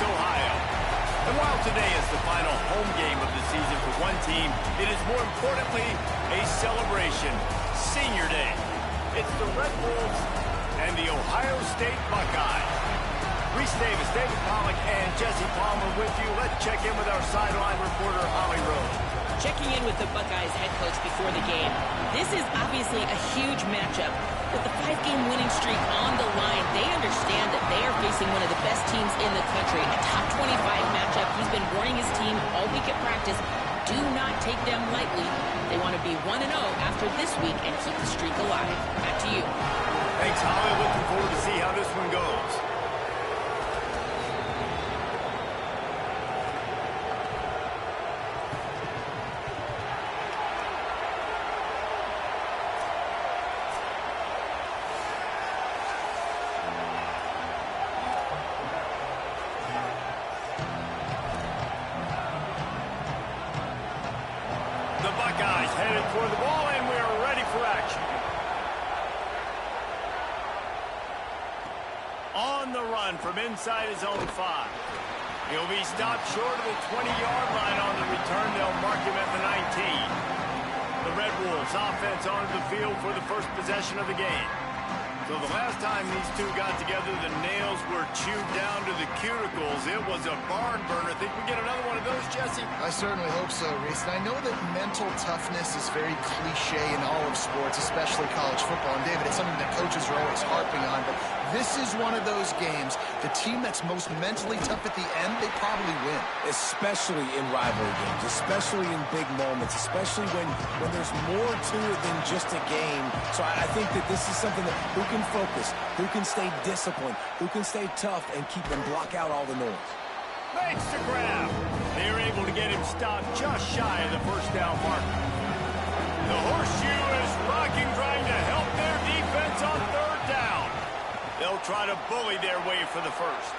Ohio. And while today is the final home game of the season for one team, it is more importantly a celebration, Senior Day. It's the Red Wolves and the Ohio State Buckeyes. Reese Davis, David Pollack, and Jesse Palmer with you. Let's check in with our sideline reporter, Holly Rose. Checking in with the Buckeyes head coach before the game. This is obviously a huge matchup. With the 5-game winning streak on the line, they understand that they are facing one of the best teams in the country. A top 25 matchup. He's been warning his team all week at practice. Do not take them lightly. They want to be 1-0 after this week and keep the streak alive. Back to you. Thanks, Holly. Looking forward to see how this one goes. The Buckeyes headed for the ball, and we are ready for action. On the run from inside his own 5. He'll be stopped short of the 20-yard line on the return. They'll mark him at the 19. The Red Wolves offense onto the field for the first possession of the game. So the last time these two got together, the nails were chewed down to the cuticles. It was a barn burner. Think we get another one of those, Jesse? I certainly hope so, Reese. And I know that mental toughness is very cliche in all of sports, especially college football. And David, it's something that coaches are always harping on. But this is one of those games, the team that's most mentally tough at the end, they probably win. Especially in rivalry games, especially in big moments, especially when there's more to it than just a game. So I think that this is something that who can focus, who can stay disciplined, who can stay tough and keep and block out all the noise. Makes the grab. They are able to get him stopped just shy of the first down marker. The horseshoe is rocking, trying to help their defense on third down. They'll try to bully their way for the first.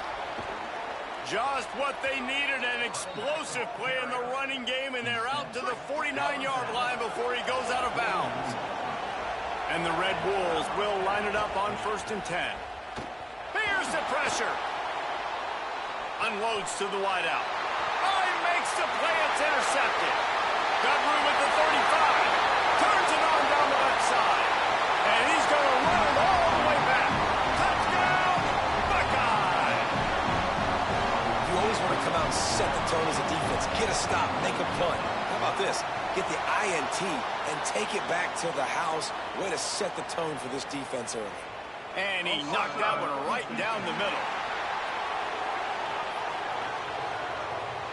Just what they needed, an explosive play in the running game, and they're out to the 49-yard line before he goes out of bounds. And the Red Wolves will line it up on 1st and 10. Here's the pressure. Unloads to the wideout. Oh, he makes the play. It's intercepted. Got room at the 35. Turns it on down the left side. And he's going to run it all the way back. Touchdown, Buckeye! You always want to come out and set the tone as a defense. Get a stop, make a punt. How about this? Get the INT and take it back to the house. Way to set the tone for this defense early. And he knocked that one right down the middle.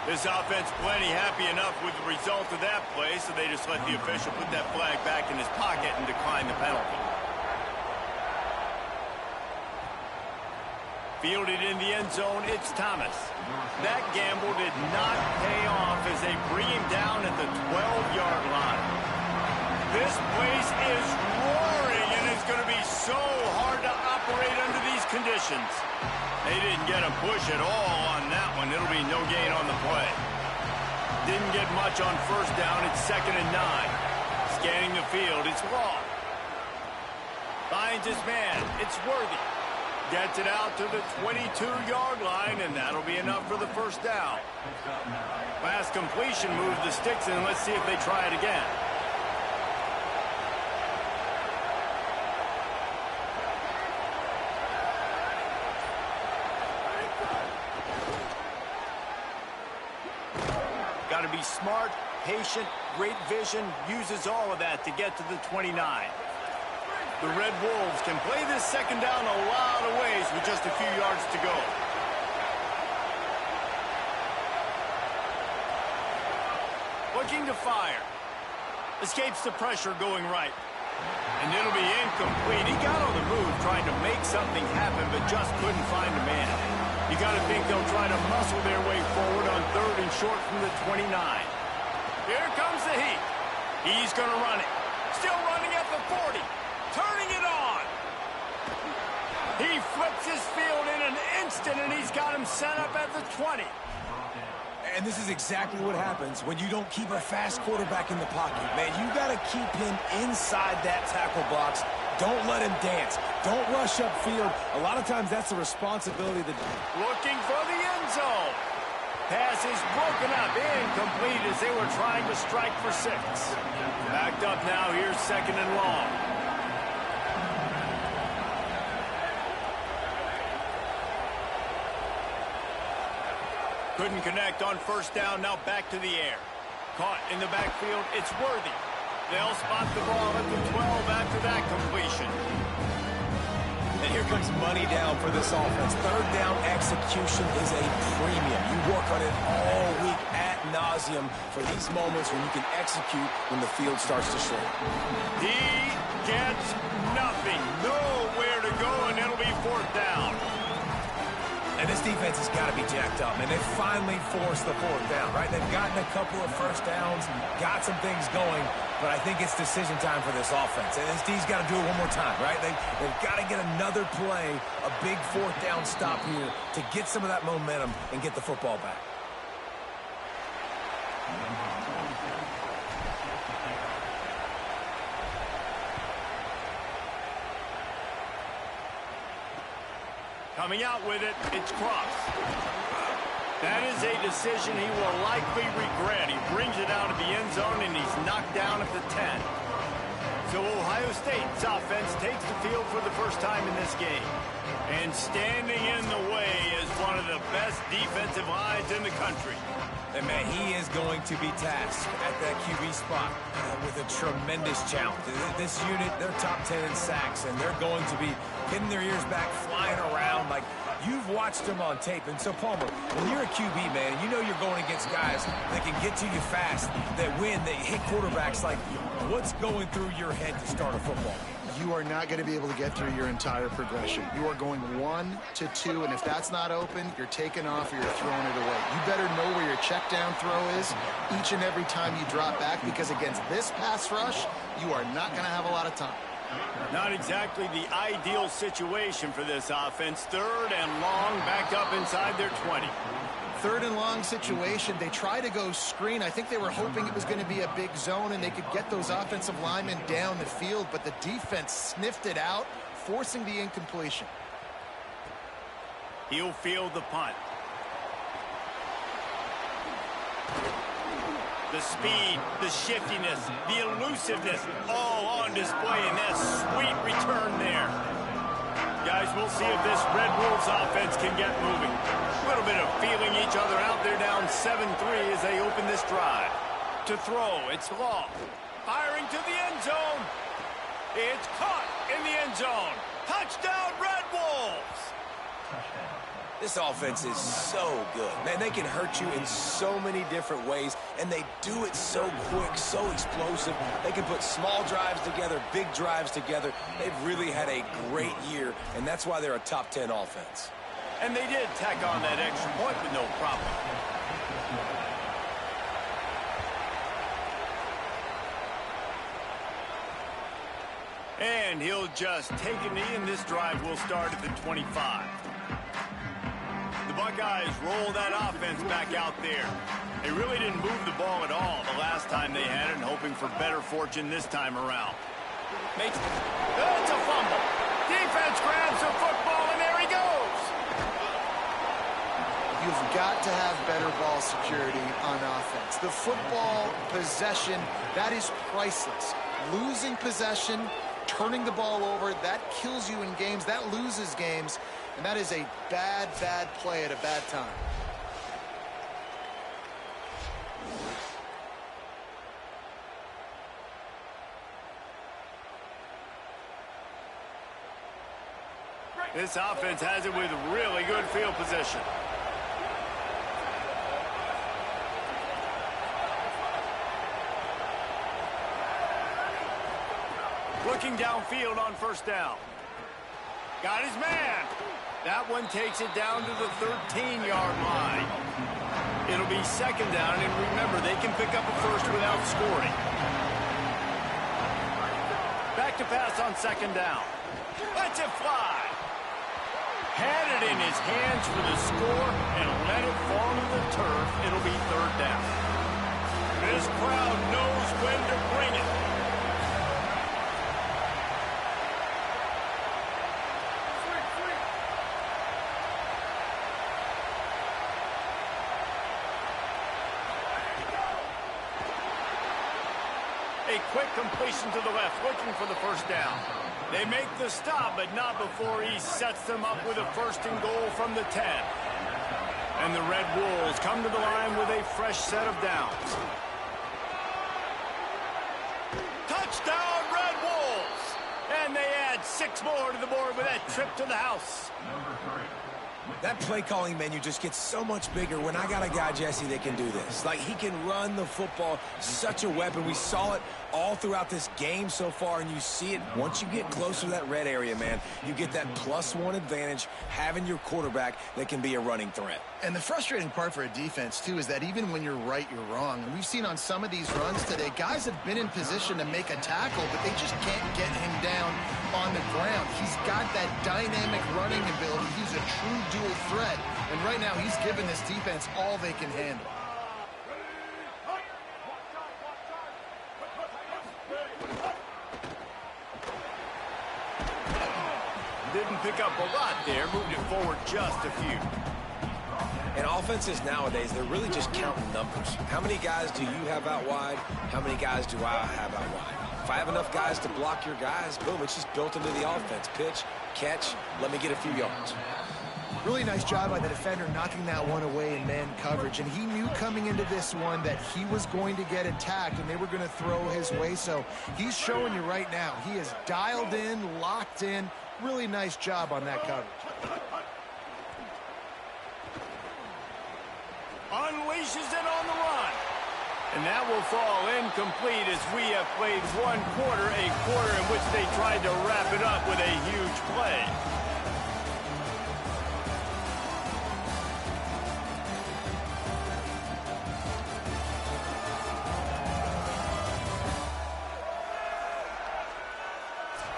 This offense plenty happy enough with the result of that play, so they just let the official put that flag back in his pocket and decline the penalty. Fielded in the end zone, it's Thomas. That gamble did not pay off as they bring him down at the 12-yard line. This place is roaring, and it's going to be so hard to operate under these conditions. They didn't get a push at all on that one. It'll be no gain on the play. Didn't get much on first down. It's 2nd and 9. Scanning the field, it's Law. Finds his man, it's Worthy. Gets it out to the 22-yard line, and that'll be enough for the first down. Last completion moves the sticks in. Let's see if they try it again. Got to be smart, patient, great vision, uses all of that to get to the 29. The Red Wolves can play this second down a lot of ways with just a few yards to go. Looking to fire. Escapes the pressure going right. And it'll be incomplete. He got on the move trying to make something happen, but just couldn't find a man. You got to think they'll try to muscle their way forward on 3rd and short from the 29. Here comes the heat. He's going to run it. Still running at the 40. Turning it on. He flips his field in an instant, and he's got him set up at the 20. And this is exactly what happens when you don't keep a fast quarterback in the pocket. Man, you got to keep him inside that tackle box. Don't let him dance. Don't rush upfield. A lot of times that's the responsibility. Looking for the end end zone. Pass is broken up, incomplete as they were trying to strike for 6. Backed up now, here's 2nd and long. Couldn't connect on 1st down, now back to the air. Caught in the backfield, it's Worthy. They'll spot the ball at the 12 after that completion. And here comes money down for this offense. 3rd down execution is a premium. You work on it all week ad nauseum for these moments when you can execute when the field starts to shrink. He gets nothing. Nowhere to go, and it'll be 4th down. And this defense has got to be jacked up, and they finally forced the 4th down, right? They've gotten a couple of 1st downs, got some things going, but I think it's decision time for this offense. And this D's got to do it one more time, right? They've got to get another play, a big 4th down stop here to get some of that momentum and get the football back. Coming out with it, it's Cross. That is a decision he will likely regret. He brings it out of the end zone, and he's knocked down at the 10. So Ohio State's offense takes the field for the first time in this game. And standing in the way is one of the best defensive lines in the country. And, man, he is going to be tasked at that QB spot with a tremendous challenge. This unit, they're top 10 in sacks, and they're going to be getting their ears back, flying around like you've watched them on tape. And so, Palmer, when you're a QB, man, you know you're going against guys that can get to you fast, that win, that hit quarterbacks. Like, what's going through your head to start a football game? You are not going to be able to get through your entire progression. You are going 1 to 2, and if that's not open, you're taking off or you're throwing it away. You better know where your check down throw is each and every time you drop back, because against this pass rush, you are not going to have a lot of time. Not exactly the ideal situation for this offense. 3rd and long, backed up inside their 20. 3rd and long situation. They try to go screen. I think they were hoping it was going to be a big zone and they could get those offensive linemen down the field, but the defense sniffed it out, forcing the incompletion. He'll field the punt. The speed, the shiftiness, the elusiveness, all on display in that sweet return there. Guys, we'll see if this Red Wolves offense can get moving. A little bit of feeling each other out there, down 7-3 as they open this drive. To throw, it's Law. Firing to the end zone. It's caught in the end zone. Touchdown, Red Wolves! This offense is so good. Man, they can hurt you in so many different ways, and they do it so quick, so explosive. They can put small drives together, big drives together. They've really had a great year, and that's why they're a top 10 offense. And they did tack on that extra point with no problem. And he'll just take a knee, and this drive will start at the 25. The Buckeyes roll that offense back out there. They really didn't move the ball at all the last time they had it, and hoping for better fortune this time around. It's a fumble. Defense grabs the football, and there he goes. You've got to have better ball security on offense. The football possession, that is priceless. Losing possession, turning the ball over, that kills you in games, that loses games, and that is a bad, bad play at a bad time. This offense has it with really good field position. Looking downfield on first down. Got his man. That one takes it down to the 13-yard line. It'll be second down, and remember, they can pick up a first without scoring. Back to pass on second down. Lets it fly. Had it in his hands for the score and let it fall to the turf. It'll be third down. This crowd knows when to bring it. quick completion to the left, looking for the first down. They make the stop, but not before he sets them up with a first and goal from the 10. And the Red Wolves come to the line with a fresh set of downs. Touchdown, Red Wolves! And they add 6 more to the board with that trip to the house. That play calling menu just gets so much bigger when I got a guy, Jesse, that can do this. Like, he can run the football, such a weapon. We saw it all throughout this game so far, and you see it once you get closer to that red area, man. You get that +1 advantage having your quarterback that can be a running threat. And the frustrating part for a defense, too, is that even when you're right, you're wrong. And we've seen on some of these runs today, guys have been in position to make a tackle, but they just can't get him down on the ground. He's got that dynamic running ability. He's a true dual threat. And right now, he's given this defense all they can handle. Didn't pick up a lot there, moved it forward just a few. And offenses nowadays, they're really just counting numbers. How many guys do you have out wide? How many guys do I have out wide? If I have enough guys to block your guys, boom, it's just built into the offense. Pitch, catch, let me get a few yards. Really nice job by the defender knocking that one away in man coverage. And he knew coming into this one that he was going to get attacked and they were going to throw his way. So he's showing you right now, he is dialed in, locked in. Really nice job on that coverage. Unleashes it on the run. And that will fall incomplete as we have played one quarter, a quarter in which they tried to wrap it up with a huge play.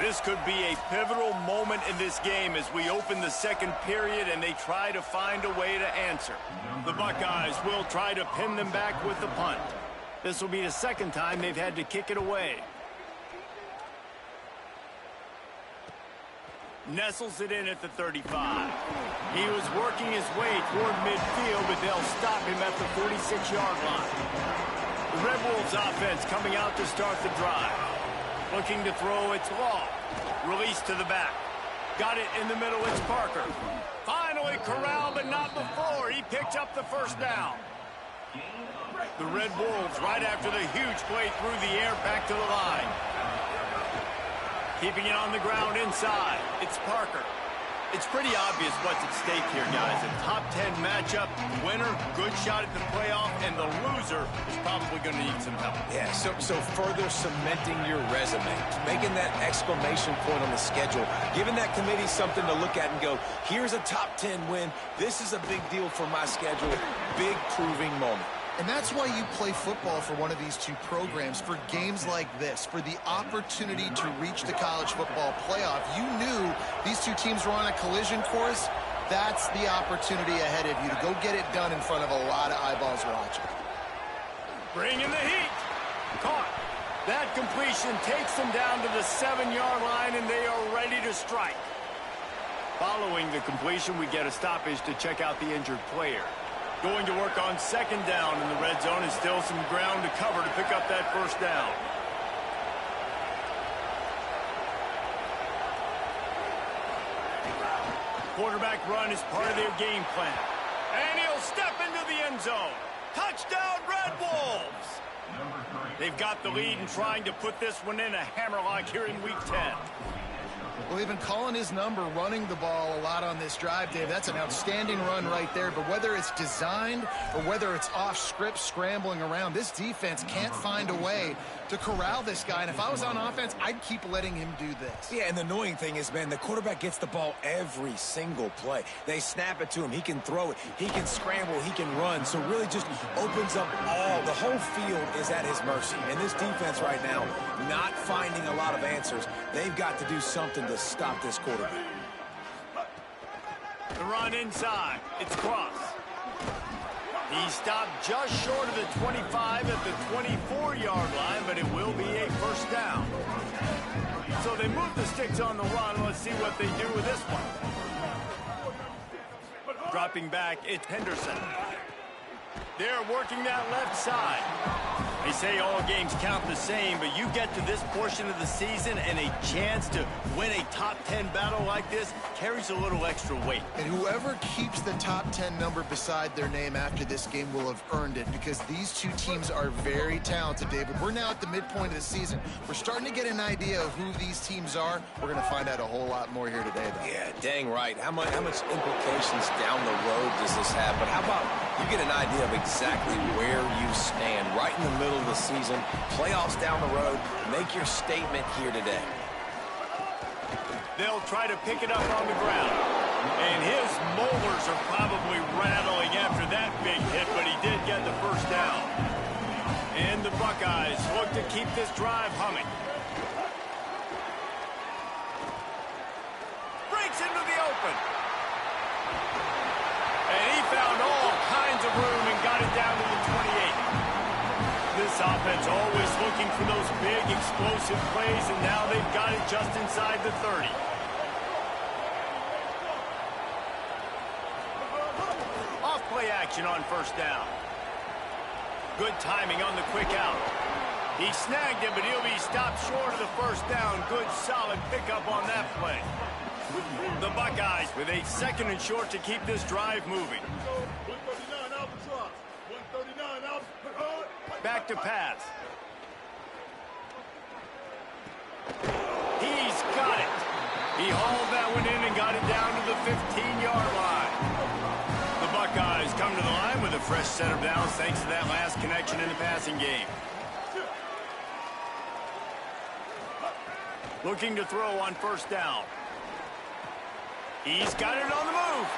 This could be a pivotal moment in this game as we open the second period and they try to find a way to answer. The Buckeyes will try to pin them back with the punt. This will be the second time they've had to kick it away. Nestles it in at the 35. He was working his way toward midfield, but they'll stop him at the 46-yard line. The Red Wolves offense coming out to start the drive. Looking to throw, it's Law. Release to the back. Got it in the middle, it's Parker. Finally corralled, but not before. He picked up the first down. The Red Wolves, right after the huge play through the air, back to the line. Keeping it on the ground inside. It's Parker. It's pretty obvious what's at stake here, guys. A top 10 matchup, winner, good shot at the playoff, and the loser is probably going to need some help. Yeah, so further cementing your resume, making that exclamation point on the schedule, giving that committee something to look at and go, here's a top 10 win. This is a big deal for my schedule. Big proving moment. And that's why you play football for one of these two programs, for games like this, for the opportunity to reach the college football playoff. You knew these two teams were on a collision course. That's the opportunity ahead of you to go get it done in front of a lot of eyeballs watching. Bring in the heat. Caught. That completion takes them down to the 7-yard line, and they are ready to strike. Following the completion, we get a stoppage to check out the injured player. Going to work on second down in the red zone, and still some ground to cover to pick up that first down. Quarterback run is part of their game plan. And he'll step into the end zone. Touchdown, Red Wolves! They've got the lead and trying to put this one in a hammerlock here in Week 10. Well, they've been calling his number, running the ball a lot on this drive, Dave. That's an outstanding run right there. But whether it's designed or whether it's off script, scrambling around, this defense can't find a way to corral this guy. And if I was on offense, I'd keep letting him do this. Yeah, and the annoying thing is, man, the quarterback gets the ball every single play. They snap it to him. He can throw it. He can scramble. He can run. So really just opens up all. The whole field is at his mercy. And this defense right now, not finding a lot of answers. They've got to do something to stop this quarterback. The run inside. It's Cross. He stopped just short of the 25 at the 24-yard line, but it will be a first down. So they move the sticks on the run. Let's see what they do with this one. Dropping back, it's Henderson. They're working that left side. They say all games count the same, but you get to this portion of the season and a chance to win a top 10 battle like this carries a little extra weight. And whoever keeps the top 10 number beside their name after this game will have earned it, because these two teams are very talented, David. We're now at the midpoint of the season. We're starting to get an idea of who these teams are. We're going to find out a whole lot more here today, though. Yeah, dang right. How much implications down the road does this have? But how about you get an idea of exactly where you stand right in the middle of the season, playoffs down the road, make your statement here today. They'll try to pick it up on the ground. And his molars are probably rattling after that big hit, but he did get the first down. And the Buckeyes look to keep this drive humming. Breaks into the open. And he found all kinds of room and got it down to the 28. This offense always looking for those big, explosive plays, and now they've got it just inside the 30. Off-play action on first down. Good timing on the quick out. He snagged it, but he'll be stopped short of the first down. Good, solid pickup on that play. The Buckeyes with a second and short to keep this drive moving. Back to pass. He's got it. He hauled that one in and got it down to the 15-yard line. The Buckeyes come to the line with a fresh set of downs thanks to that last connection in the passing game. Looking to throw on first down. He's got it on the move.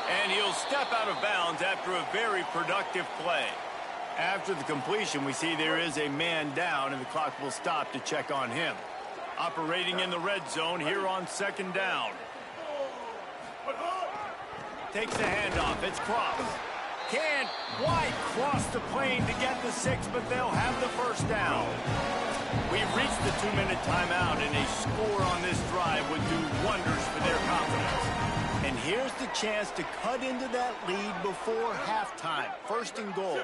And he'll step out of bounds after a very productive play. After the completion, we see there is a man down, and the clock will stop to check on him. Operating in the red zone here on second down. Takes the handoff. It's Cross. Can't quite cross the plane to get the 6, but they'll have the first down. We've reached the 2-minute timeout, and a score on this drive would do wonders for their confidence. And here's the chance to cut into that lead before halftime. First and goal.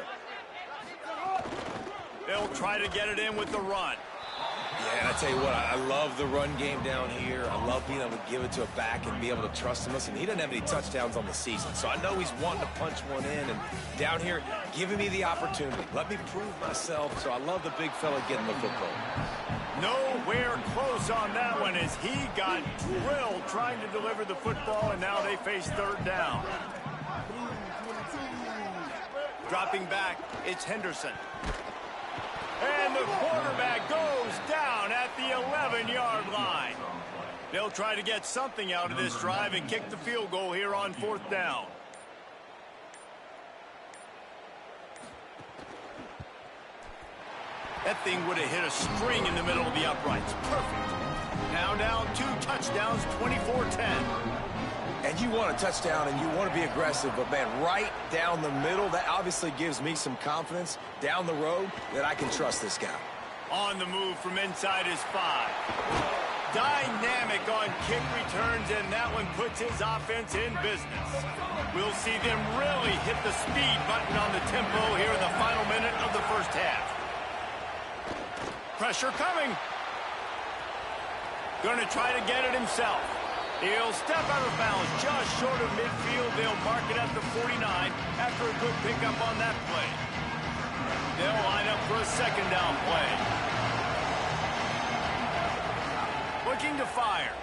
They'll try to get it in with the run. Yeah, and I tell you what, I love the run game down here. I love being able to give it to a back and be able to trust him. Listen, he doesn't have any touchdowns on the season, so I know he's wanting to punch one in. And down here, giving me the opportunity. Let me prove myself, so I love the big fella getting the football. Nowhere close on that one as he got drilled trying to deliver the football, and now they face third down. Dropping back, it's Henderson. And the quarterback goes down at the 11-yard line. They'll try to get something out of this drive and kick the field goal here on fourth down. That thing would have hit a string in the middle of the uprights. Perfect. Now down 2 touchdowns, 24-10. And you want a touchdown and you want to be aggressive, but man, right down the middle, that obviously gives me some confidence down the road that I can trust this guy. On the move from inside his 5. Dynamic on kick returns, and that one puts his offense in business. We'll see them really hit the speed button on the tempo here in the final minute of the first half. Pressure coming. Going to try to get it himself. He'll step out of bounds just short of midfield. They'll mark it at the 49 after a good pickup on that play. They'll line up for a second down play. Looking to fire.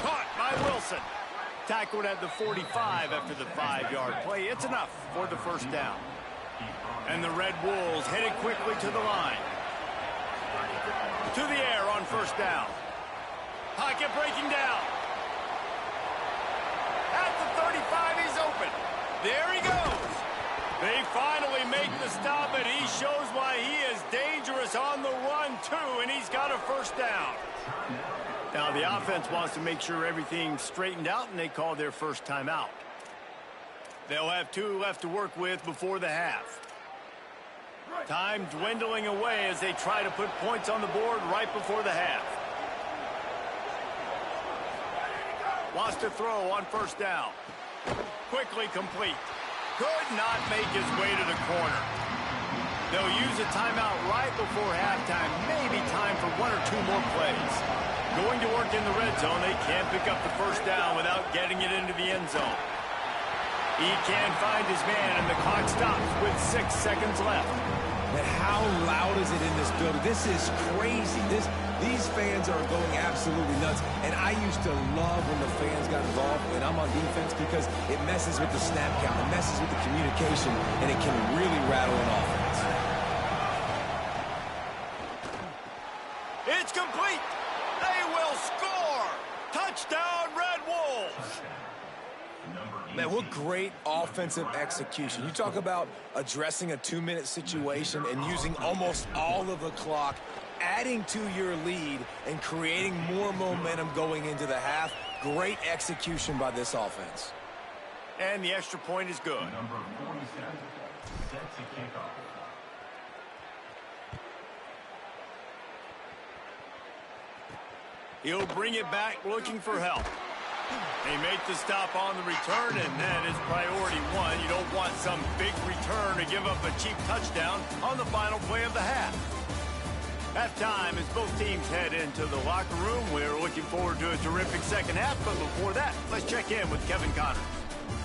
Caught by Wilson. Tackled at the 45 after the 5-yard play. It's enough for the first down. And the Red Wolves headed quickly to the line. To the air on first down. Pocket breaking down. At the 35, he's open. There he goes. They finally make the stop, and he shows why he is dangerous on the run, too, and he's got a first down. Now, the offense wants to make sure everything's straightened out, and they call their first timeout. They'll have 2 left to work with before the half. Time dwindling away as they try to put points on the board right before the half. Wants to throw on first down. Quickly complete. Could not make his way to the corner. They'll use a timeout right before halftime, maybe time for 1 or 2 more plays. Going to work in the red zone, they can't pick up the first down without getting it into the end zone. He can't find his man, and the clock stops with 6 seconds left. And how loud is it in this building? This is crazy. These fans are going absolutely nuts. And I used to love when the fans got involved when I'm on defense because it messes with the snap count, it messes with the communication, and it can really rattle an offense. It's complete. They will score. Touchdown, Red Wolves. Man, what great offensive execution. You talk about addressing a 2-minute situation and using almost all of the clock, adding to your lead, and creating more momentum going into the half. Great execution by this offense. And the extra point is good. Number 47, set to kick off. He'll bring it back looking for help. They make the stop on the return, and that is priority 1. You don't want some big return to give up a cheap touchdown on the final play of the half. Halftime as both teams head into the locker room. We're looking forward to a terrific second half, but before that, let's check in with Kevin Connors.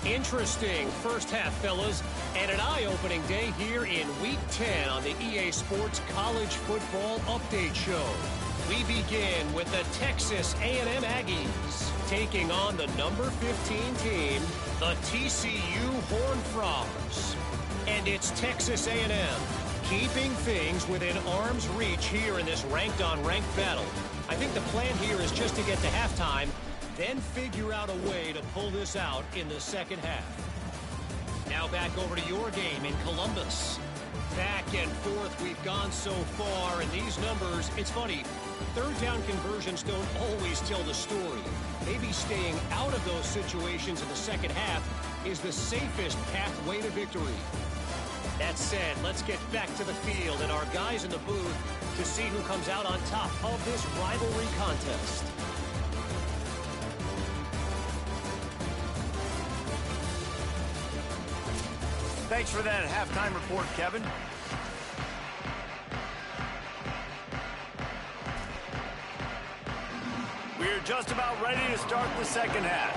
Interesting first half, fellas, and an eye-opening day here in Week 10 on the EA Sports College Football Update Show. We begin with the Texas A&M Aggies taking on the number 15 team, the TCU Horned Frogs. And it's Texas A&M keeping things within arm's reach here in this ranked-on-ranked battle. I think the plan here is just to get to halftime, then figure out a way to pull this out in the second half. Now back over to your game in Columbus. Back and forth we've gone so far, and these numbers, it's funny, third down conversions don't always tell the story. Maybe staying out of those situations in the second half is the safest pathway to victory. That said, let's get back to the field and our guys in the booth to see who comes out on top of this rivalry contest. Thanks for that halftime report, Kevin. We're just about ready to start the second half.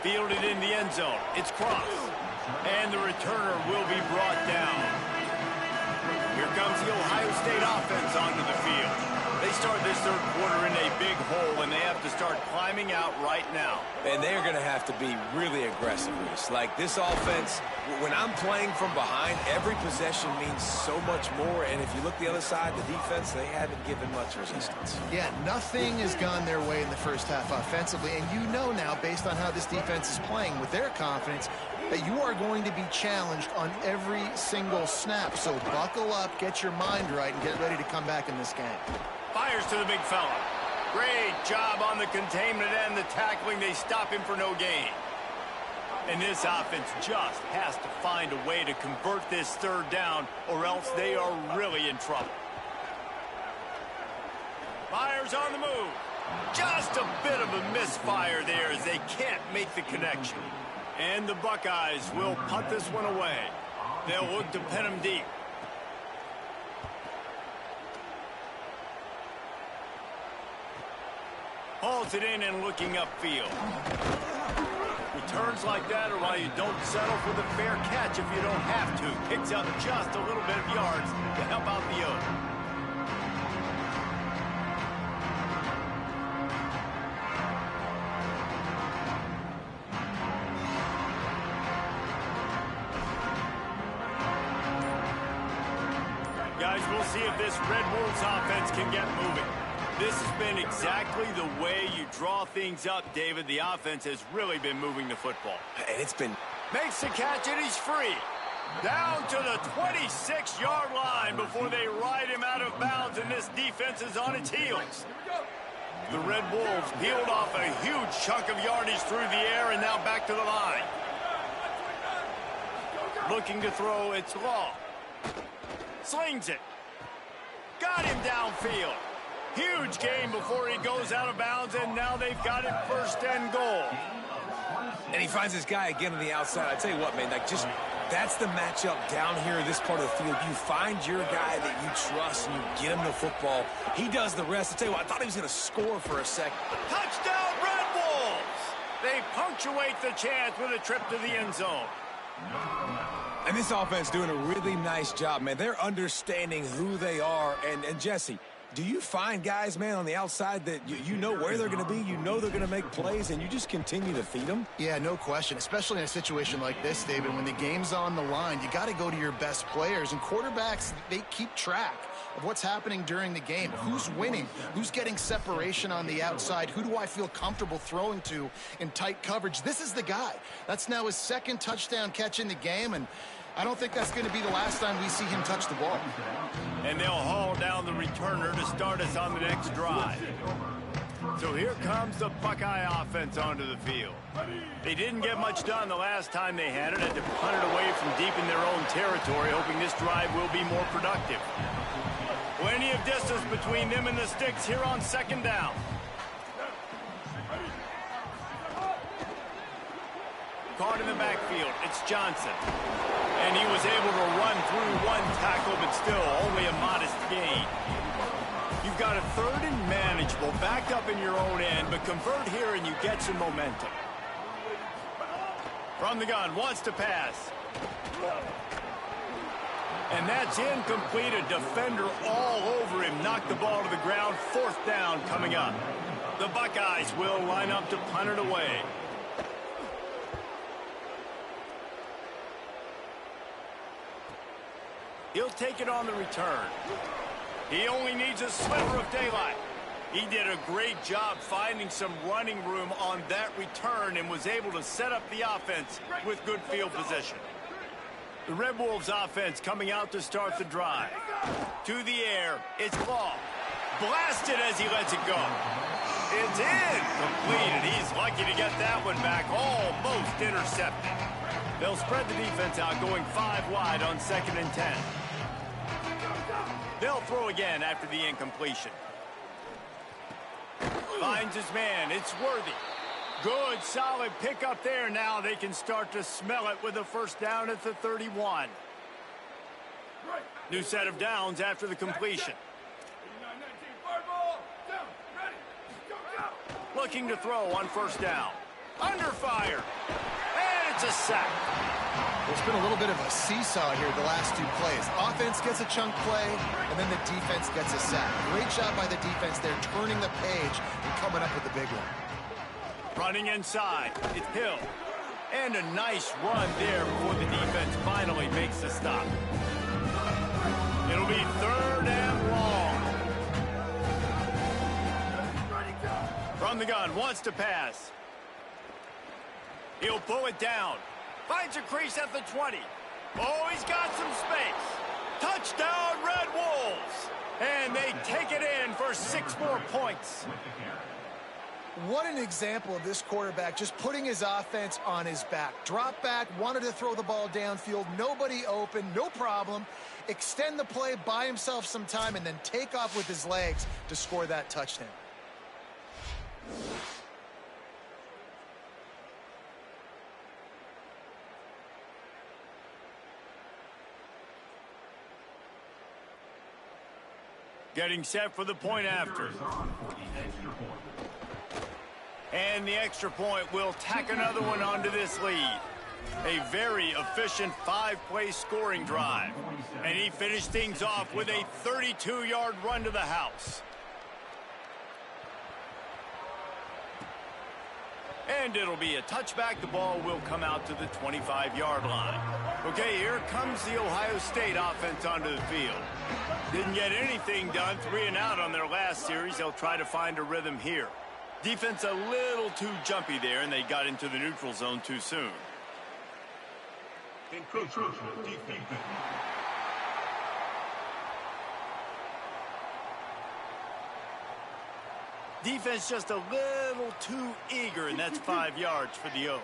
Fielded in the end zone. It's crossed. And the returner will be brought down. Here comes the Ohio State offense onto the field. They start this third quarter in a big hole, and they have to start climbing out right now. And they're going to have to be really aggressive, Reese. Like this offense, when I'm playing from behind, every possession means so much more. And if you look the other side, the defense, they haven't given much resistance. Yeah, nothing has gone their way in the first half offensively. And you know now, based on how this defense is playing with their confidence, that you are going to be challenged on every single snap. So buckle up, get your mind right, and get ready to come back in this game. Fires to the big fella. Great job on the containment and the tackling. They stop him for no gain. And this offense just has to find a way to convert this third down, or else they are really in trouble. Fires on the move. Just a bit of a misfire there as they can't make the connection. And the Buckeyes will punt this one away. They'll look to pin him deep. Hauls it in and looking upfield. Returns like that are why you don't settle for the fair catch if you don't have to. Picks up just a little bit of yards to help out the Oak. Guys, we'll see if this Red Wolves offense can get moving. This has been exactly the way you draw things up, David. The offense has really been moving the football. And it's been... Makes the catch, and he's free. Down to the 26-yard line before they ride him out of bounds, and this defense is on its heels. The Red Wolves peeled off a huge chunk of yardage through the air, and now back to the line. Looking to throw, it's Law. Slings it. Got him downfield. Huge gain before he goes out of bounds, and now they've got it 1st and goal. And he finds this guy again on the outside. I tell you what, man, like just that's the matchup down here in this part of the field. You find your guy that you trust and you get him the football. He does the rest. I tell you what, I thought he was going to score for a second. Touchdown, Red Wolves! They punctuate the chance with a trip to the end zone. And this offense doing a really nice job, man. They're understanding who they are. And Jesse, do you find guys, man, on the outside that you know where they're going to be, you know they're going to make plays, and you just continue to feed them? Yeah, no question, especially in a situation like this, David. When the game's on the line, you got to go to your best players. And quarterbacks, they keep track of what's happening during the game. Who's winning? Who's getting separation on the outside? Who do I feel comfortable throwing to in tight coverage? This is the guy. That's now his second touchdown catch in the game, and I don't think that's going to be the last time we see him touch the ball. And they'll haul down the returner to start us on the next drive. So here comes the Buckeye offense onto the field. They didn't get much done the last time they had it. Had to punt it away from deep in their own territory, hoping this drive will be more productive. Plenty of distance between them and the sticks here on second down. Caught in the backfield, it's Johnson. And he was able to run through one tackle, but still only a modest gain. You've got a third and manageable, backed up in your own end, but convert here and you get some momentum. From the gun, wants to pass. And that's incomplete. A defender all over him. Knocked the ball to the ground. Fourth down coming up. The Buckeyes will line up to punt it away. He'll take it on the return. He only needs a sliver of daylight. He did a great job finding some running room on that return and was able to set up the offense with good field position. The Red Wolves offense coming out to start the drive. To the air, it's ball. Blasted as he lets it go. It's in. Completed. He's lucky to get that one back. Almost intercepted. They'll spread the defense out, going 5 wide on 2nd and 10. They'll throw again after the incompletion. Finds his man. It's Worthy. Good, solid pickup there. Now they can start to smell it with a first down at the 31. New set of downs after the completion. Looking to throw on first down. Under fire. And it's a sack. There's been a little bit of a seesaw here the last 2 plays. Offense gets a chunk play, and then the defense gets a sack. Great job by the defense there, turning the page and coming up with the big one. Running inside. It's Hill. And a nice run there before the defense finally makes the stop. It'll be 3rd and long. From the gun, wants to pass. He'll pull it down. Finds a crease at the 20. Oh, he's got some space. Touchdown, Red Wolves. And they take it in for 6 more points. What an example of this quarterback just putting his offense on his back. Drop back, wanted to throw the ball downfield, nobody open, no problem. Extend the play, buy himself some time, and then take off with his legs to score that touchdown. Getting set for the point after. And the extra point will tack another one onto this lead. A very efficient 5-play scoring drive. And he finished things off with a 32-yard run to the house. And it'll be a touchback. The ball will come out to the 25-yard line. Okay, here comes the Ohio State offense onto the field. Didn't get anything done, 3 and out on their last series. They'll try to find a rhythm here. Defense a little too jumpy there, and they got into the neutral zone too soon. Defense just a little too eager, and that's 5 yards for the O.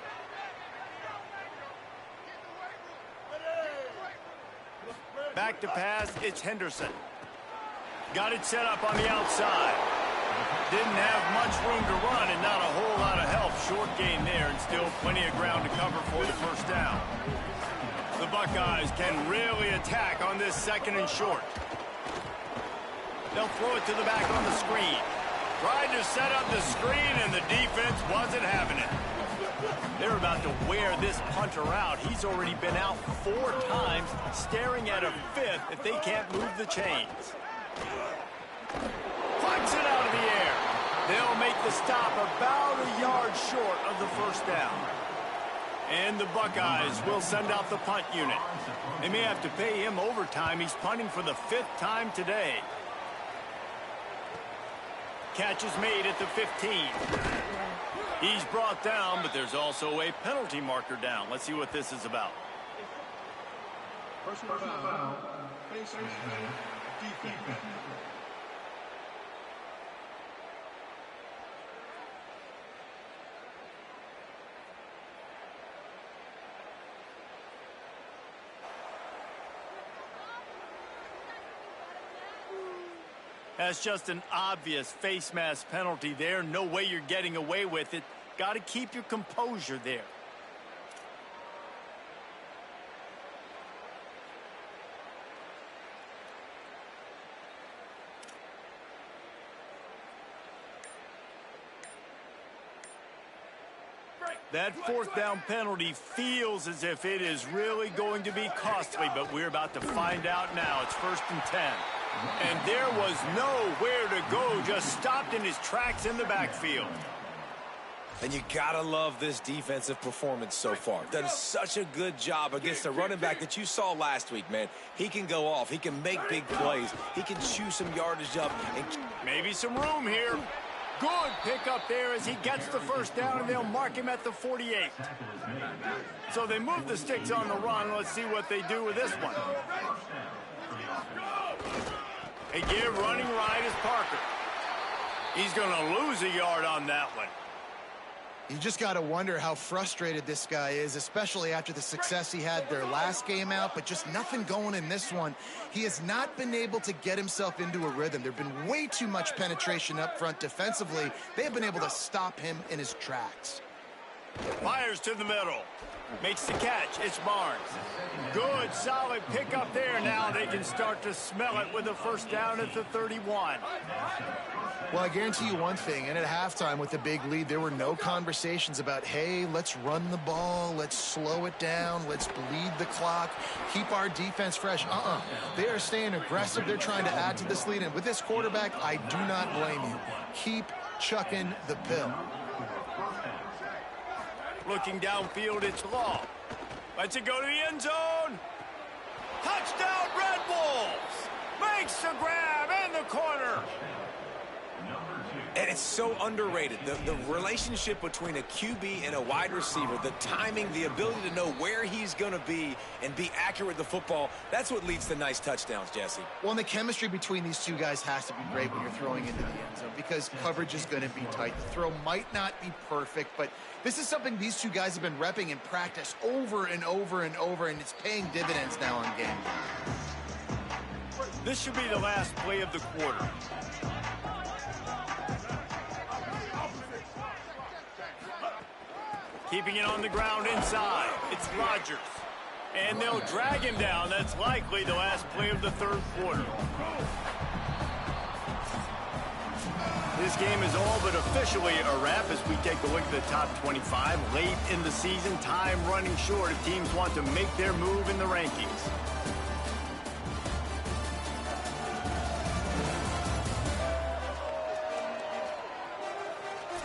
Back to pass, it's Henderson. Got it set up on the outside. Didn't have much room to run and not a whole lot of help. Short gain there and still plenty of ground to cover for the first down. The Buckeyes can really attack on this second and short. They'll throw it to the back on the screen. Tried to set up the screen, and the defense wasn't having it. They're about to wear this punter out. He's already been out 4 times, staring at a 5th if they can't move the chains. Plucks it out of the air. They'll make the stop about a yard short of the first down. And the Buckeyes will send out the punt unit. They may have to pay him overtime. He's punting for the 5th time today. Catch is made at the 15. He's brought down, but there's also a penalty marker down. Let's see what this is about. Personal foul. Defense. That's just an obvious face mask penalty there. No way you're getting away with it. Got to keep your composure there. That 4th down penalty feels as if it is really going to be costly, but we're about to find out now. It's 1st and 10. And there was nowhere to go, just stopped in his tracks in the backfield. And you gotta love this defensive performance so far. Done such a good job against the running back that you saw last week, man. He can go off. He can make big plays. He can chew some yardage up. And maybe some room here. Good pickup there as he gets the first down, and they'll mark him at the 48. So they move the sticks on the run. Let's see what they do with this one. They give running right is Parker. He's going to lose a yard on that one. You just got to wonder how frustrated this guy is, especially after the success he had their last game out, but just nothing going in this one. He has not been able to get himself into a rhythm. There's been way too much penetration up front defensively. They have been able to stop him in his tracks. Fires to the middle. Makes the catch. It's Barnes. Good, solid pickup there. Now they can start to smell it with a first down at the 31. Well, I guarantee you one thing, and at halftime with the big lead, there were no conversations about, hey, let's run the ball, let's slow it down, let's bleed the clock, keep our defense fresh. They are staying aggressive. They're trying to add to this lead, and with this quarterback, I do not blame you. Keep chucking the pill. Looking downfield, it's Law. Lets it go to the end zone. Touchdown, Red Wolves! Makes the grab in the corner. And it's so underrated. The relationship between a QB and a wide receiver, the timing, the ability to know where he's going to be and be accurate with the football, that's what leads to nice touchdowns, Jesse. Well, and the chemistry between these two guys has to be great when you're throwing into the end zone because coverage is going to be tight. The throw might not be perfect, but this is something these two guys have been repping in practice over and over and over, and it's paying dividends now on game. This should be the last play of the quarter. Keeping it on the ground inside. It's Rodgers. And they'll drag him down. That's likely the last play of the third quarter. This game is all but officially a wrap as we take a look at the top 25. Late in the season, time running short if teams want to make their move in the rankings.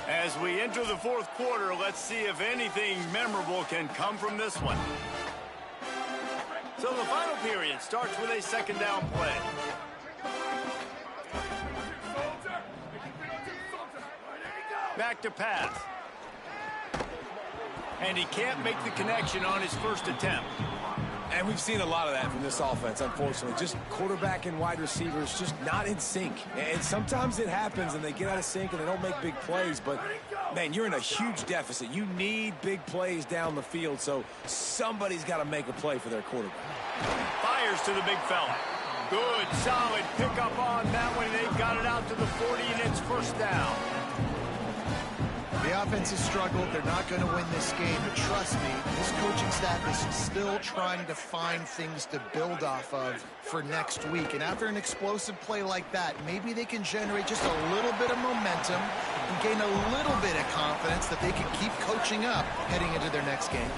As we enter the fourth quarter, let's see if anything memorable can come from this one. So the final period starts with a second down play. Back to pass. And he can't make the connection on his first attempt. And we've seen a lot of that from this offense, unfortunately. Just quarterback and wide receivers just not in sync. And sometimes it happens and they get out of sync and they don't make big plays. But, man, you're in a huge deficit. You need big plays down the field, so somebody's got to make a play for their quarterback. Fires to the big fella. Good, solid pickup on that one. They got it out to the 40, and it's first down. The offense has struggled. They're not going to win this game, but trust me, this coaching staff is still trying to find things to build off of for next week. And after an explosive play like that, maybe they can generate just a little bit of momentum and gain a little bit of confidence that they can keep coaching up heading into their next game.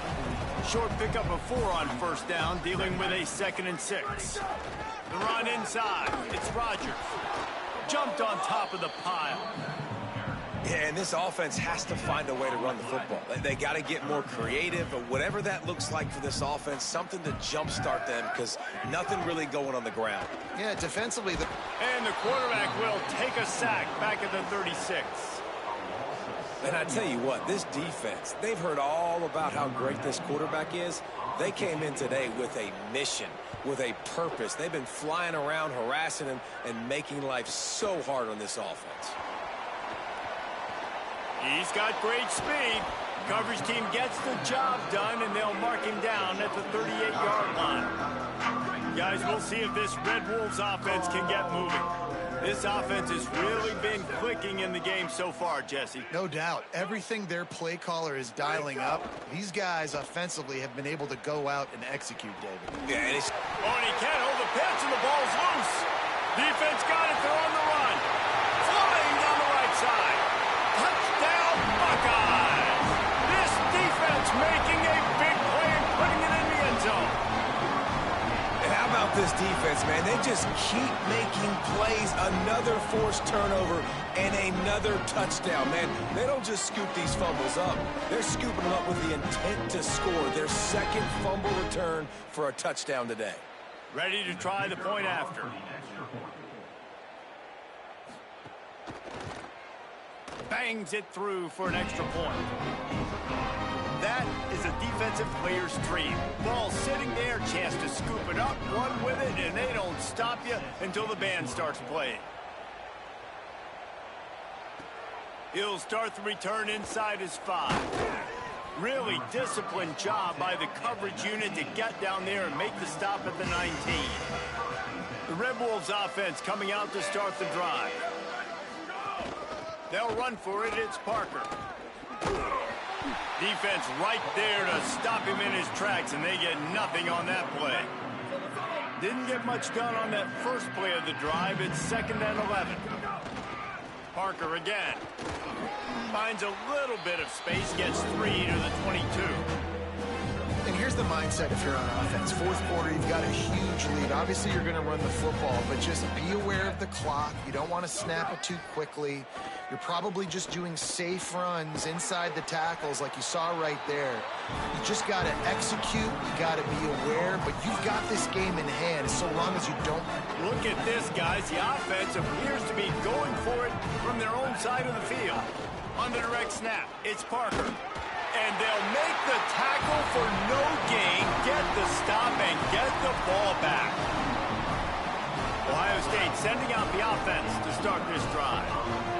Short pickup of 4 on first down, dealing with a 2nd and 6. The run inside. It's Rodgers. Jumped on top of the pile. Yeah, and this offense has to find a way to run the football. They got to get more creative, but whatever that looks like for this offense, something to jumpstart them because nothing really going on the ground. Yeah, defensively. And the quarterback will take a sack back at the 36. And I tell you what, this defense, they've heard all about how great this quarterback is. They came in today with a mission, with a purpose. They've been flying around, harassing him, and making life so hard on this offense. He's got great speed. Coverage team gets the job done, and they'll mark him down at the 38-yard line. Guys, we'll see if this Red Wolves offense can get moving. This offense has really been clicking in the game so far, Jesse. No doubt. Everything their play caller is dialing up, these guys offensively have been able to go out and execute, David. Yeah, and and he can't hold the pitch, and the ball's loose. Defense got it. They're on the run. Flying down the right side. Touchdown, Buckeyes! This defense making a big play and putting it in the end zone. And how about this defense, man? They just keep making plays. Another forced turnover and another touchdown, man. They don't just scoop these fumbles up. They're scooping them up with the intent to score. Their 2nd fumble return for a touchdown today. Ready to try the point after. Bangs it through for an extra point. That is a defensive player's dream. Ball sitting there, chance to scoop it up, run with it, and they don't stop you until the band starts playing. He'll start the return inside his 5. Really disciplined job by the coverage unit to get down there and make the stop at the 19. The Red Wolves offense coming out to start the drive. They'll run for it. It's Parker. Defense right there to stop him in his tracks, and they get nothing on that play. Didn't get much done on that first play of the drive. It's 2nd and 11. Parker again. Finds a little bit of space, gets 3 to the 22. And here's the mindset if you're on offense. 4th quarter, you've got a huge lead. Obviously, you're going to run the football, but just be aware of the clock. You don't want to snap it too quickly. You're probably just doing safe runs inside the tackles like you saw right there. You just got to execute. You got to be aware, but you've got this game in hand so long as you don't. Look at this, guys. The offense appears to be going for it from their own side of the field. On the direct snap, it's Parker. And they'll make the tackle for no gain, get the stop, and get the ball back. Ohio State sending out the offense to start this drive.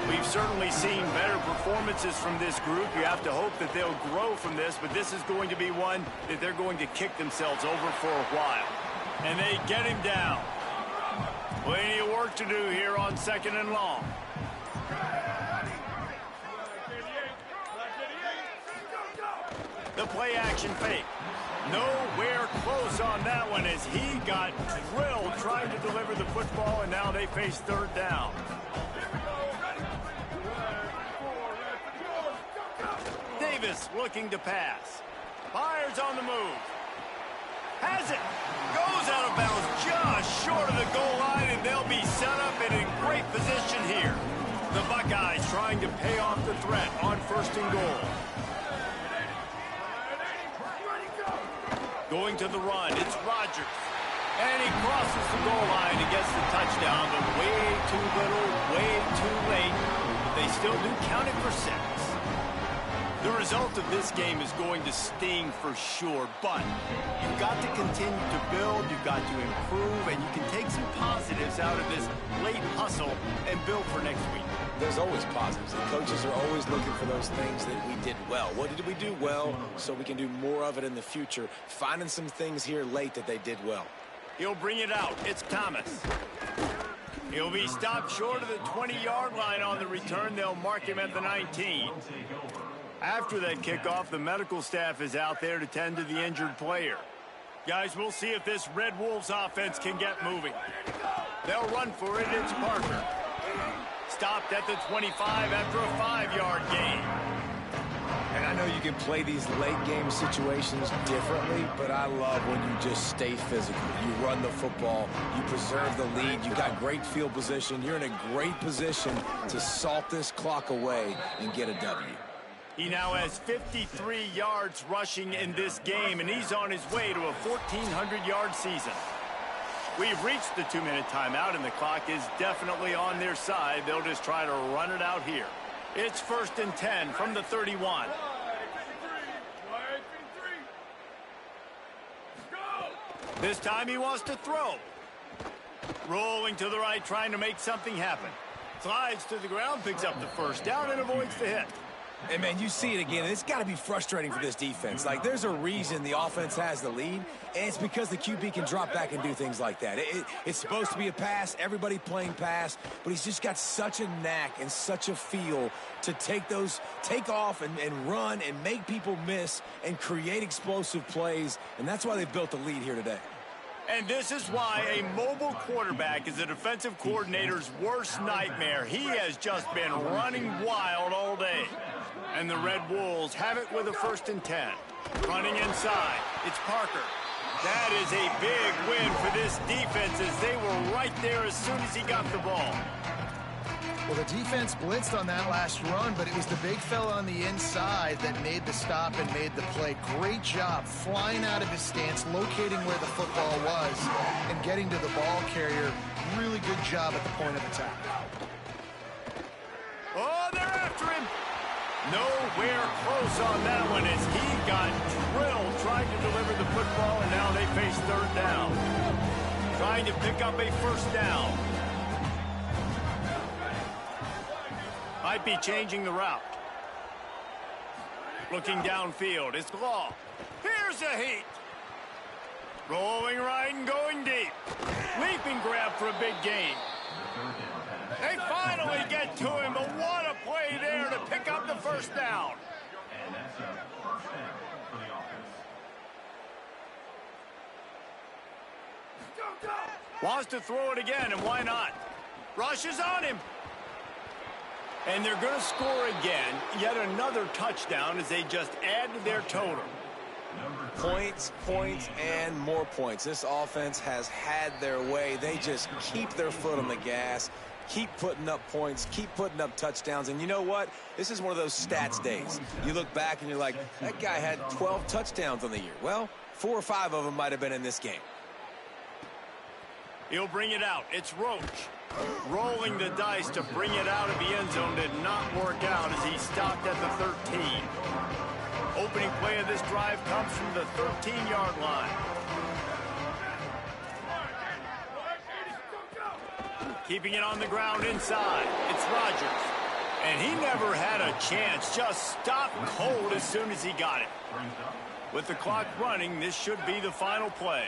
We've certainly seen better performances from this group. You have to hope that they'll grow from this, but this is going to be one that they're going to kick themselves over for a while. And they get him down. Plenty of work to do here on 2nd and long. The play action fake. Nowhere close on that one as he got drilled trying to deliver the football, and now they face 3rd down. Davis looking to pass. Fires on the move. Has it. Goes out of bounds just short of the goal line, and they'll be set up and in great position here. The Buckeyes trying to pay off the threat on 1st and goal. Going to the run, it's Rodgers. And he crosses the goal line and gets the touchdown, but way too little, way too late. They still do count it for 6. The result of this game is going to sting for sure, but you've got to continue to build, you've got to improve, and you can take some positives out of this late hustle and build for next week. There's always positives. The coaches are always looking for those things that we did well. What did we do well so we can do more of it in the future? Finding some things here late that they did well. He'll bring it out. It's Thomas. He'll be stopped short of the 20-yard line on the return. They'll mark him at the 19. After that kickoff, the medical staff is out there to tend to the injured player. Guys, we'll see if this Red Wolves offense can get moving. They'll run for it. It's Parker. Stopped at the 25 after a 5-yard gain. And I know you can play these late-game situations differently, but I love when you just stay physical. You run the football, you preserve the lead, you got great field position. You're in a great position to salt this clock away and get a W. He now has 53 yards rushing in this game, and he's on his way to a 1,400-yard season. We've reached the 2-minute timeout, and the clock is definitely on their side. They'll just try to run it out here. It's 1st and 10 from the 31. This time he wants to throw. Rolling to the right, trying to make something happen. Slides to the ground, picks up the first down, and avoids the hit. And, man, you see it again. It's got to be frustrating for this defense. Like, there's a reason the offense has the lead, and it's because the QB can drop back and do things like that. It's supposed to be a pass, everybody playing pass, but he's just got such a knack and such a feel to take off and run and make people miss and create explosive plays, and that's why they've built the lead here today. And this is why a mobile quarterback is a defensive coordinator's worst nightmare. He has just been running wild all day. And the Red Wolves have it with a 1st and 10. Running inside, it's Parker. That is a big win for this defense as they were right there as soon as he got the ball. Well, the defense blitzed on that last run, but it was the big fella on the inside that made the stop and made the play. Great job flying out of his stance, locating where the football was, and getting to the ball carrier. Really good job at the point of attack. Oh, they're after him. Nowhere close on that one as he got drilled trying to deliver the football, and now they face 3rd down. Trying to pick up a 1st down. Might be changing the route. Looking downfield, it's Law. Here's a heat. Rolling right and going deep. Leaping grab for a big gain. They finally get to him, but what a play there to pick up the 1st down. And that's a 1st down for the offense. Wants to throw it again, and why not? Rushes on him. And they're going to score again. Yet another touchdown as they just add to their total. Points, and more points. This offense has had their way. They just keep their foot on the gas, keep putting up points, keep putting up touchdowns. And you know what? This is one of those stats days. You look back and you're like, that guy had 12 touchdowns on the year. Well, 4 or 5 of them might have been in this game. He'll bring it out. It's Roach. Rolling the dice to bring it out of the end zone did not work out as he stopped at the 13. Opening play of this drive comes from the 13-yard line. Keeping it on the ground inside. It's Rodgers. And he never had a chance. Just stopped cold as soon as he got it. With the clock running, this should be the final play.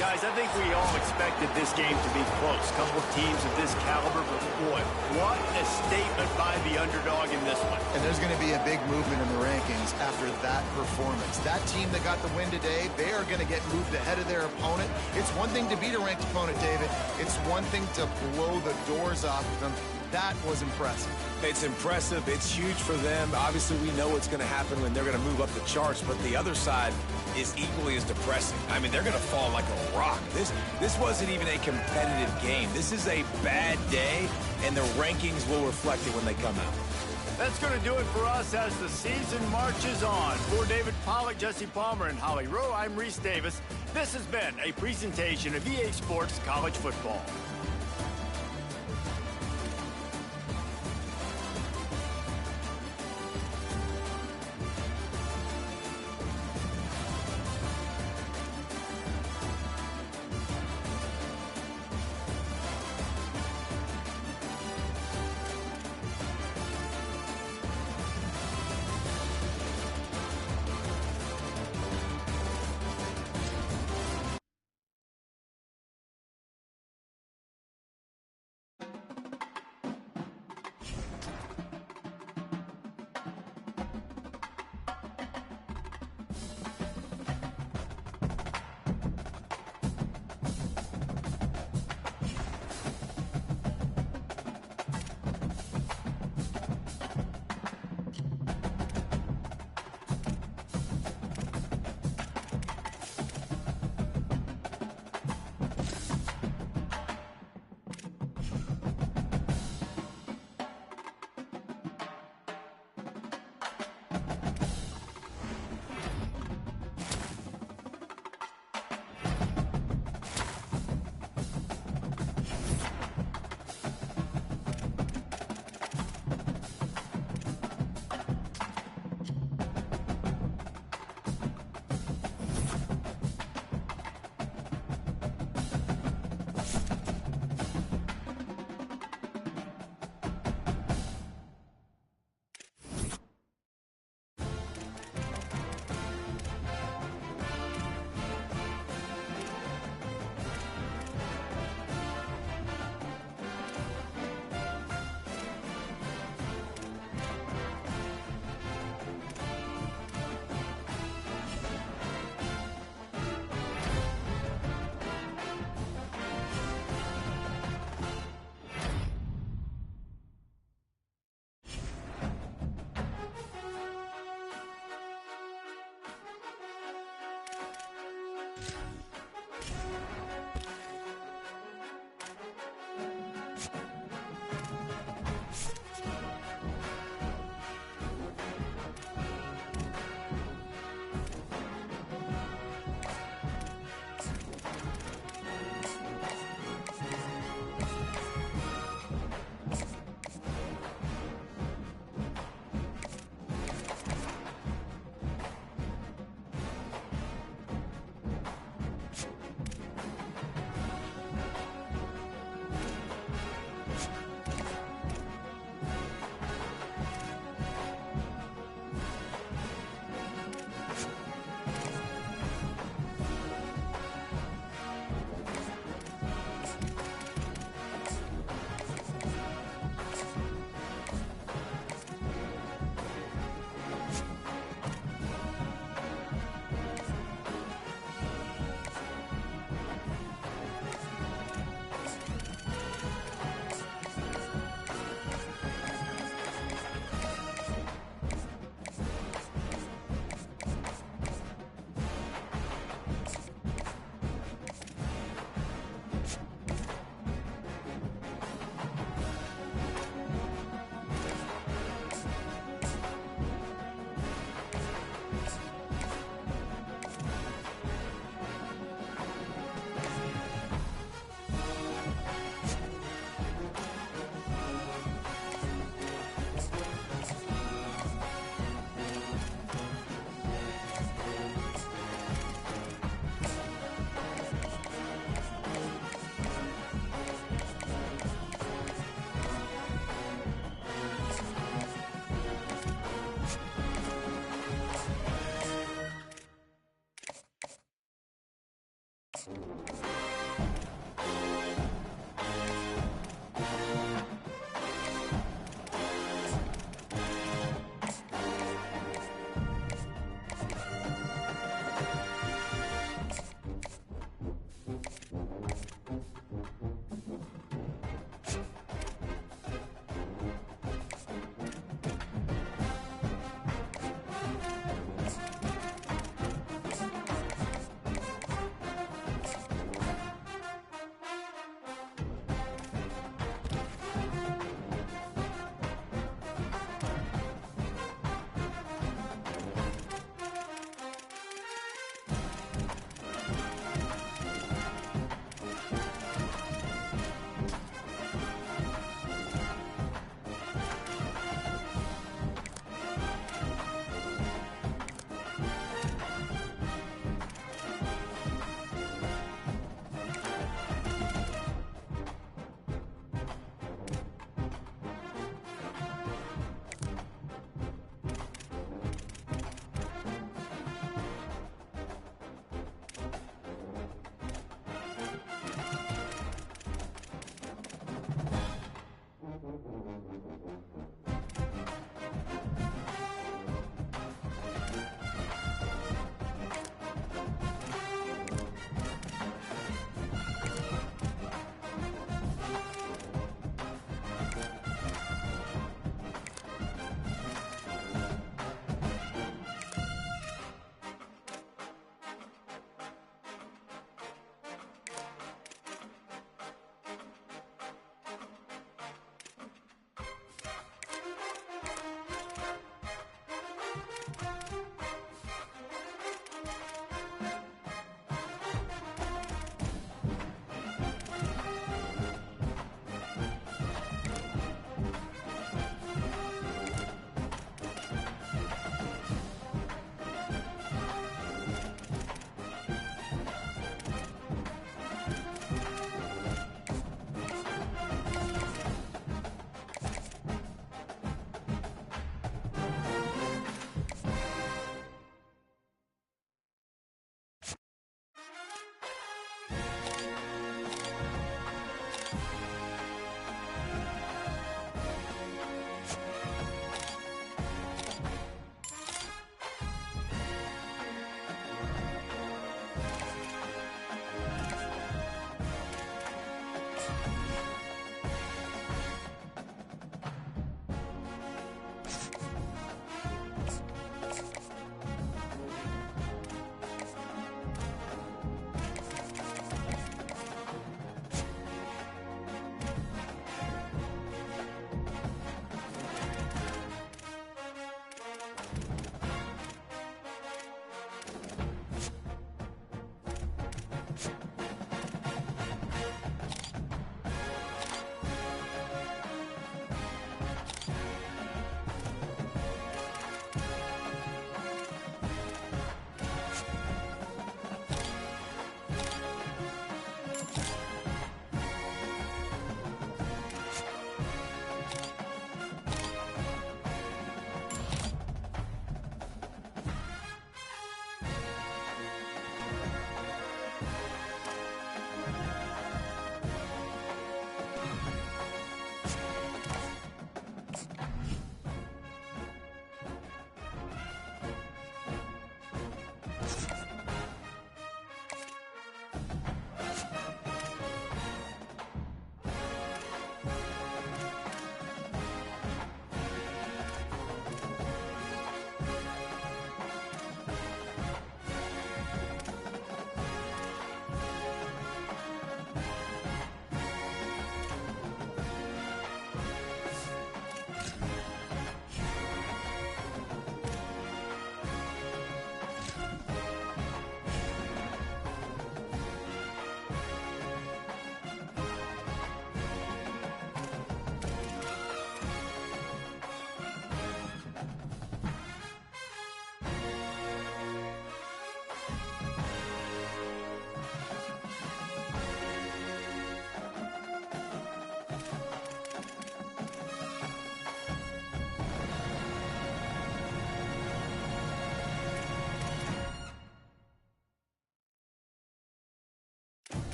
Guys, I think we all expected this game to be close. A couple of teams of this caliber, but boy, what a statement by the underdog in this one. And there's going to be a big movement in the rankings after that performance. That team that got the win today, they are going to get moved ahead of their opponent. It's one thing to beat a ranked opponent, David. It's one thing to blow the doors off of them. That was impressive. It's impressive. It's huge for them. Obviously, we know what's going to happen when they're going to move up the charts, but the other side is equally as depressing. I mean, they're going to fall like a rock. This wasn't even a competitive game. This is a bad day, and the rankings will reflect it when they come out. That's going to do it for us as the season marches on. For David Pollack, Jesse Palmer, and Holly Rowe, I'm Reese Davis. This has been a presentation of EA Sports College Football.